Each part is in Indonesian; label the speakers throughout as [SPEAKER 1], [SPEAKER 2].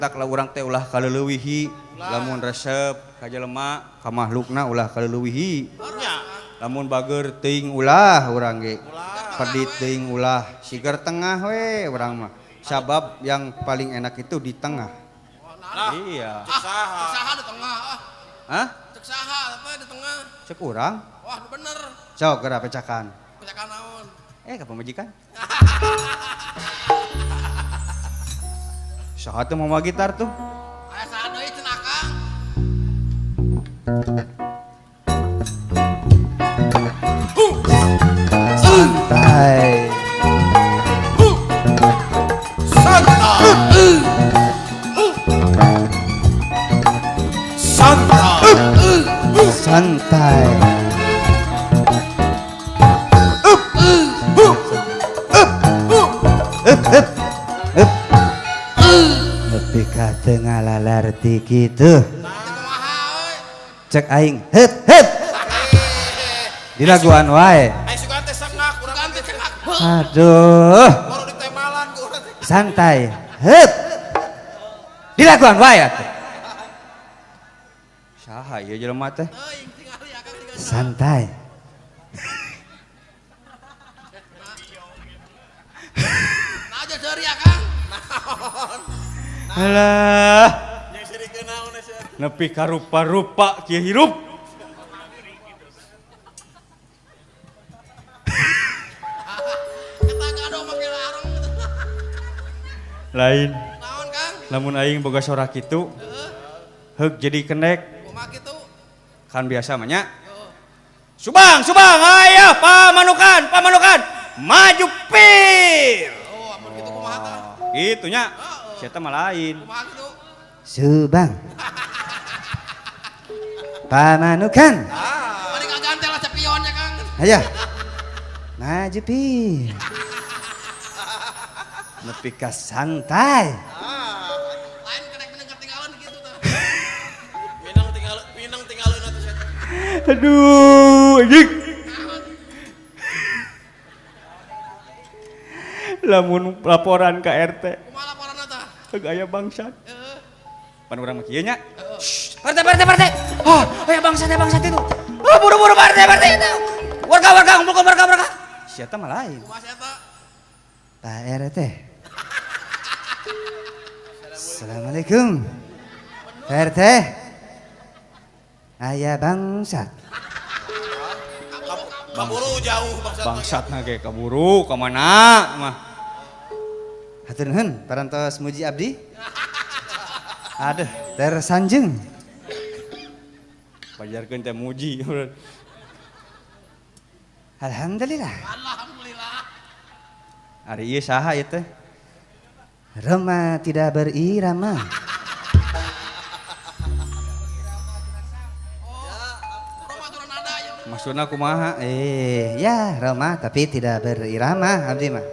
[SPEAKER 1] Tak lah urang teh ulah kaleuweuhi lamun resep ka jelema ka makhlukna ulah kaleuweuhi. Lamun bager teuing ulah urang ge. Pedit teuing ulah sigar tengah we urang mah. Sabab yang paling enak itu di tengah.
[SPEAKER 2] Nah,
[SPEAKER 1] iya.
[SPEAKER 2] Cek saha di tengah ah.
[SPEAKER 1] Hah?
[SPEAKER 2] Cek saha apa di tengah?
[SPEAKER 1] Cek urang.
[SPEAKER 2] Wah, bener.
[SPEAKER 1] Sok geura pecakan.
[SPEAKER 2] Pecakan naon?
[SPEAKER 1] Ka pamajikan. Saha teu mau gitar tuh?
[SPEAKER 2] Aya saha deui cenah Kang?
[SPEAKER 1] Santai. Santai. Lebih ka teu ngalalarti kitu. Cek aing het. Di laguan wae.
[SPEAKER 2] Aing suka teh sengak, urang ganti sengak.
[SPEAKER 1] Aduh.
[SPEAKER 2] Baru ditembalan ku urang teh.
[SPEAKER 1] Santai. Het. Di laguan wae atuh. Saha ieu jelema teh?
[SPEAKER 2] Teuing tingali akang tinggal.
[SPEAKER 1] Santai.
[SPEAKER 2] Nah aja deuri Kang. Naon?
[SPEAKER 1] Alah,
[SPEAKER 2] Yang sirikeun naon sia?
[SPEAKER 1] nepi ka rupa-rupa kieu hirup.
[SPEAKER 2] Kita gado make larang.
[SPEAKER 1] Lain,
[SPEAKER 2] Naon Kang?
[SPEAKER 1] lamun aing boga sora kitu, heug jadi kendek
[SPEAKER 2] Kumaha kitu?
[SPEAKER 1] kan biasa mah nya. Subang, ayo pamanukan, maju pir.
[SPEAKER 2] Oh, amun kitu kumaha tah?
[SPEAKER 1] Gitu nya. Sia teh mah lain.
[SPEAKER 2] Kumaha kitu?
[SPEAKER 1] Subang. Pamanukan.
[SPEAKER 2] Mari kagantel lah cepionnya Kang.
[SPEAKER 1] Ayo. Maju pir. Nepi ka santai.
[SPEAKER 2] Lain kena minang ketinggalan gitu tah. Minang tinggalin atuh sia.
[SPEAKER 1] Aduh, anjing. Lamun laporan ke RT,
[SPEAKER 2] Kumaha laporanna tah?
[SPEAKER 1] heug aya bangsat.
[SPEAKER 2] Heeh.
[SPEAKER 1] Pan urang mah kieu nya. Partai. Oh, aya bangsat itu. Oh, buru-buru partai itu. Warga, ngumpulkeun warga. Sia teh mah lain.
[SPEAKER 2] Kumaha sia tah?
[SPEAKER 1] Pak RT. Assalamualaikum. Pak RT. Aya bangsat.
[SPEAKER 2] Kaburu jauh bangsat.
[SPEAKER 1] Bangsatna ge kaburu ka mana mah. Hatur nuhun parantos muji abdi. Aduh, tersanjung. Pajarkeun teh muji. Alhamdulillah.
[SPEAKER 2] Alhamdulillah.
[SPEAKER 1] Ari ieu saha ieu teh? Roma tidak berirama.
[SPEAKER 2] Roma turun nada ya.
[SPEAKER 1] Maksudna kumaha? Ya Roma tapi tidak berirama abdi mah.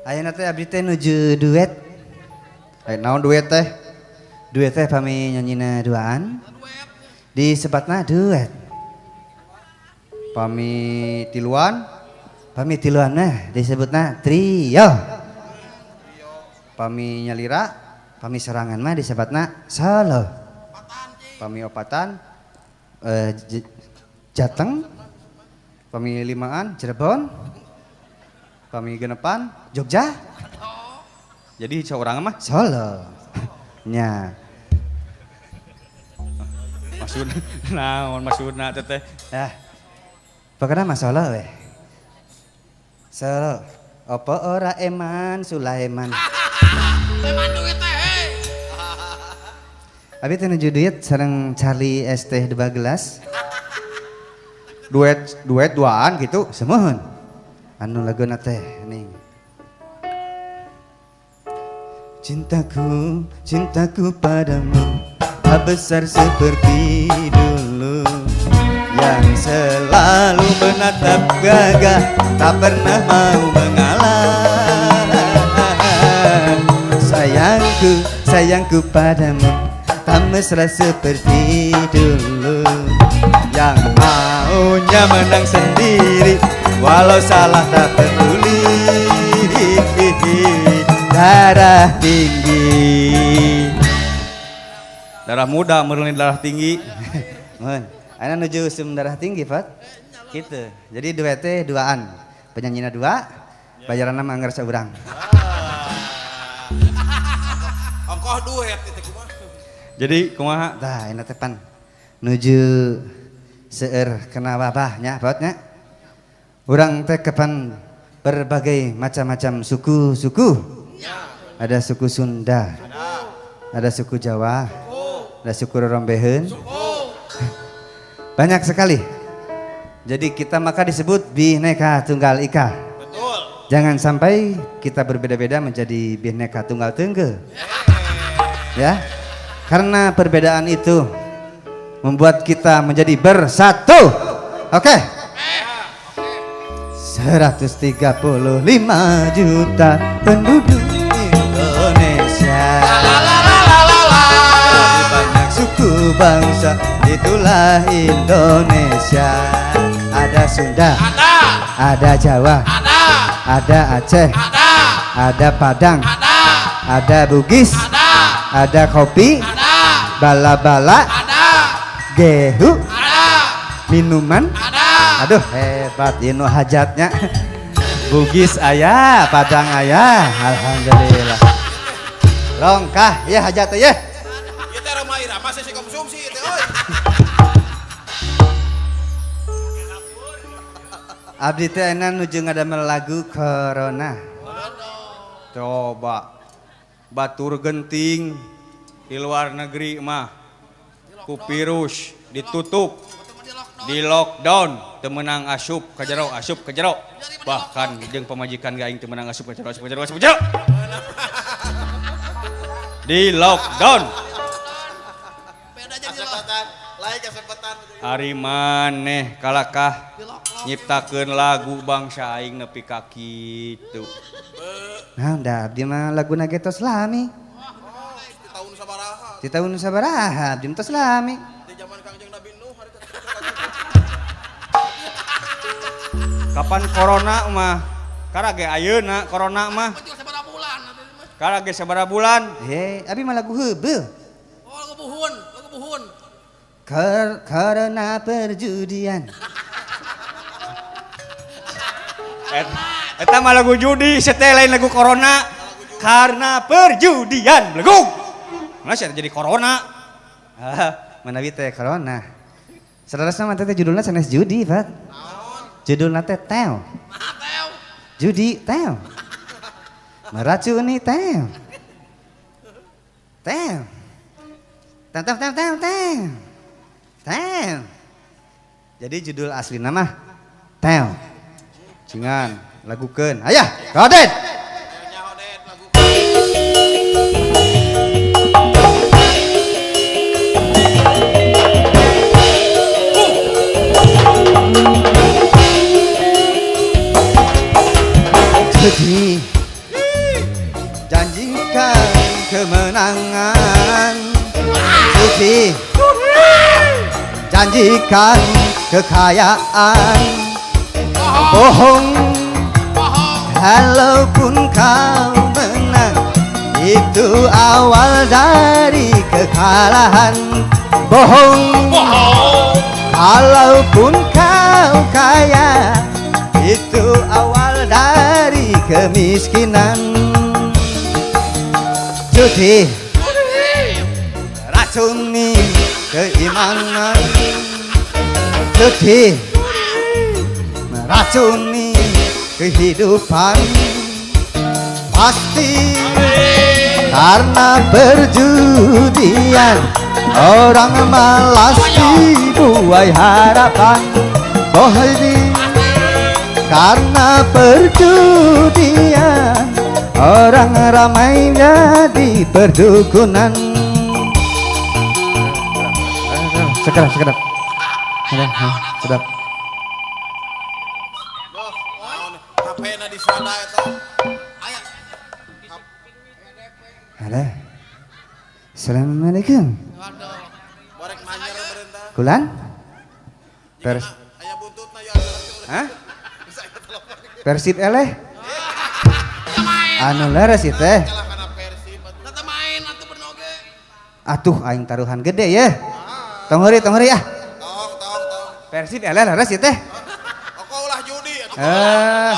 [SPEAKER 1] Ayeuna teh abdi teh nuju duet. Naon duet teh? Duet teh pami nyanyina duaan. Disebutna duet. Pami tiluan mah disebutna trio. Pami nyalira, pami serangan mah disebutna solo. Pami opatan Jateng. Pami limaan Cirebon. Pami genepan Jogja. Jadi seorang mah solo. Nya. Maksudna naon maksudna teh? Pokoknya mah solo weh. Solo. Apa ora eman Sulaiman.
[SPEAKER 2] Eman duit teh hei.
[SPEAKER 1] Abi teh nuju duit sareng Charlie ST 2 gelas. Duet duaan gitu semuhun. Anu laguna teh ning. Cintaku padamu tak besar seperti dulu. Yang selalu menatap gagah tak pernah mau mengalah. Sayangku padamu tak mesra seperti dulu. Yang maunya menang sendiri walau salah tak peduli. Darah tinggi Darah muda meureuning darah tinggi. Mun, aya nuju sum darah tinggi, Pat. Kitu. Jadi duet teh duaan. Penyanyina dua, bayaranna mah anggar saurang.
[SPEAKER 2] Ongkoh duet itu kumaha.
[SPEAKER 1] Jadi kumaha? Tah, enak teh pan. Nuju seueur kena wabahnya, Pat nya. Urang teh kepan berbagai macam-macam suku-suku. Ada suku Sunda. Ada suku Jawa. Ada suku Rorombeheun. Banyak sekali. Jadi kita maka disebut Bhinneka Tunggal Ika.
[SPEAKER 2] Betul.
[SPEAKER 1] Jangan sampai kita berbeda-beda menjadi Bhinneka Tunggal Tengge. Ya. Karena perbedaan itu membuat kita menjadi bersatu. Oke. 135 juta penduduk Indonesia. Banyak suku bangsa, itulah Indonesia. Ada Sunda, ada Jawa, ada Aceh, ada Padang, ada Bugis, ada kopi, bala-bala, gehu, minuman. Aduh hebat ini hajatnya. Bugis ayah, Padang ayah, alhamdulillah. Rongkah ya hajat ya.
[SPEAKER 2] Ieu teh Roma Ira masih si konsumsi teh euy.
[SPEAKER 1] Abdi teh enak nuju ngadamel lagu Corona. Coba batur genting di luar negeri mah ku virus ditutup, di lockdown, temenang asup ke jero, bahkan jeung pemajikan gaing temenang asup ke jero. Di lockdown.
[SPEAKER 2] Beda jadi kesempatan, lain kesempatan.
[SPEAKER 1] Ari maneh kalakah nyiptakeun lagu bangsa aing nepi ka kitu. Nah, da abdi mah laguna ge tos lami.
[SPEAKER 2] Di tahun sabaraha.
[SPEAKER 1] Di tahun sabaraha abdi tos lami.
[SPEAKER 2] Di zaman Kangjeng Nabi Nuh hari teh.
[SPEAKER 1] Kapan corona mah? Karage ayeuna corona mah.
[SPEAKER 2] Sabaraha bulan.
[SPEAKER 1] Karage sabaraha bulan? Abi mah lagu heubeul.
[SPEAKER 2] Oh, lagu buhun.
[SPEAKER 1] Karena perjudian. Eta mah lagu judi, setel lain lagu corona. Karena perjudian, lagu. Mana sih jadi corona? Mana teh corona. Saudara sama teh judulnya sanes judi, Pak. Judulnya teh teo. Judi teo. Meracuni teo. Teo. Teo. Jadi judul asli nama teo. Cingan lagukeun. Ayah, Raden. Jadi janjikan kemenangan. Jadi janjikan kekayaan. Bohong, kalaupun kau menang, itu awal dari kekalahan. Bohong, kalaupun kau kaya, itu awal dari kemiskinan. Judi racuni keimanan. Judi meracuni kehidupan. Pasti karena perjudian orang malas dibuai harapan. Bohong, karena perjudian orang ramai jadi perdukunan. Sedap. Sedap.
[SPEAKER 2] HP-na di sana eta. Aya.
[SPEAKER 1] Halo. Assalamualaikum.
[SPEAKER 2] Waduh. Borek manyar berentah.
[SPEAKER 1] Kulan?
[SPEAKER 2] Aya buntutna ya.
[SPEAKER 1] Hah? Persib eleh? Anu leres ieu teh.
[SPEAKER 2] Kalah kana Persib. Tata main atuh bernoge.
[SPEAKER 1] Atuh aing taruhan gede ya. Tong heuri ah.
[SPEAKER 2] Tong.
[SPEAKER 1] Persib eleh leres ieu teh.
[SPEAKER 2] Engkau ulah judi atuh.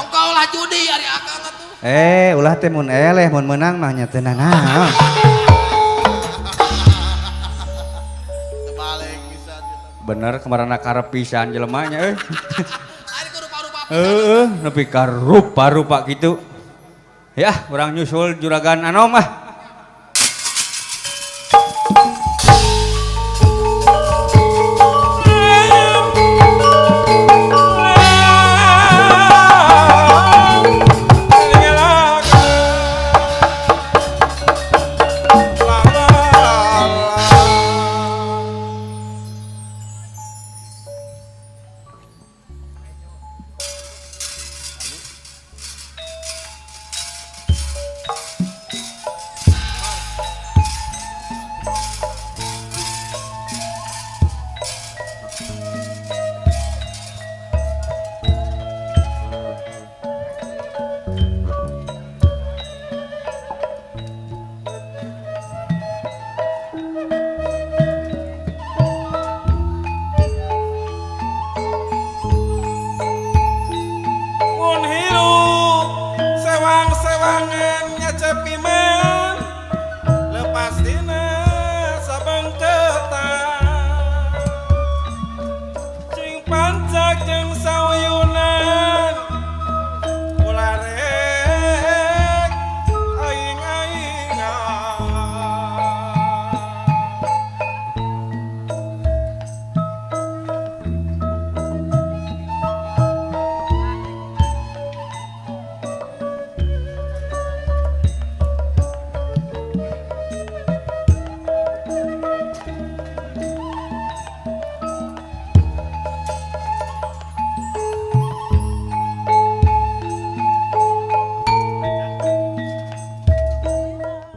[SPEAKER 2] Engkau ulah judi ari akang atuh.
[SPEAKER 1] Ulah teh mun eleh mun meunang mah nya teu naon.
[SPEAKER 2] Terbalik pisan.
[SPEAKER 1] Bener kemarin karep pisan jelema nya euy.
[SPEAKER 2] Ari kudu parupa.
[SPEAKER 1] Nepi ka rupa-rupa kitu. Ya, urang nyusul juragan Anom ah.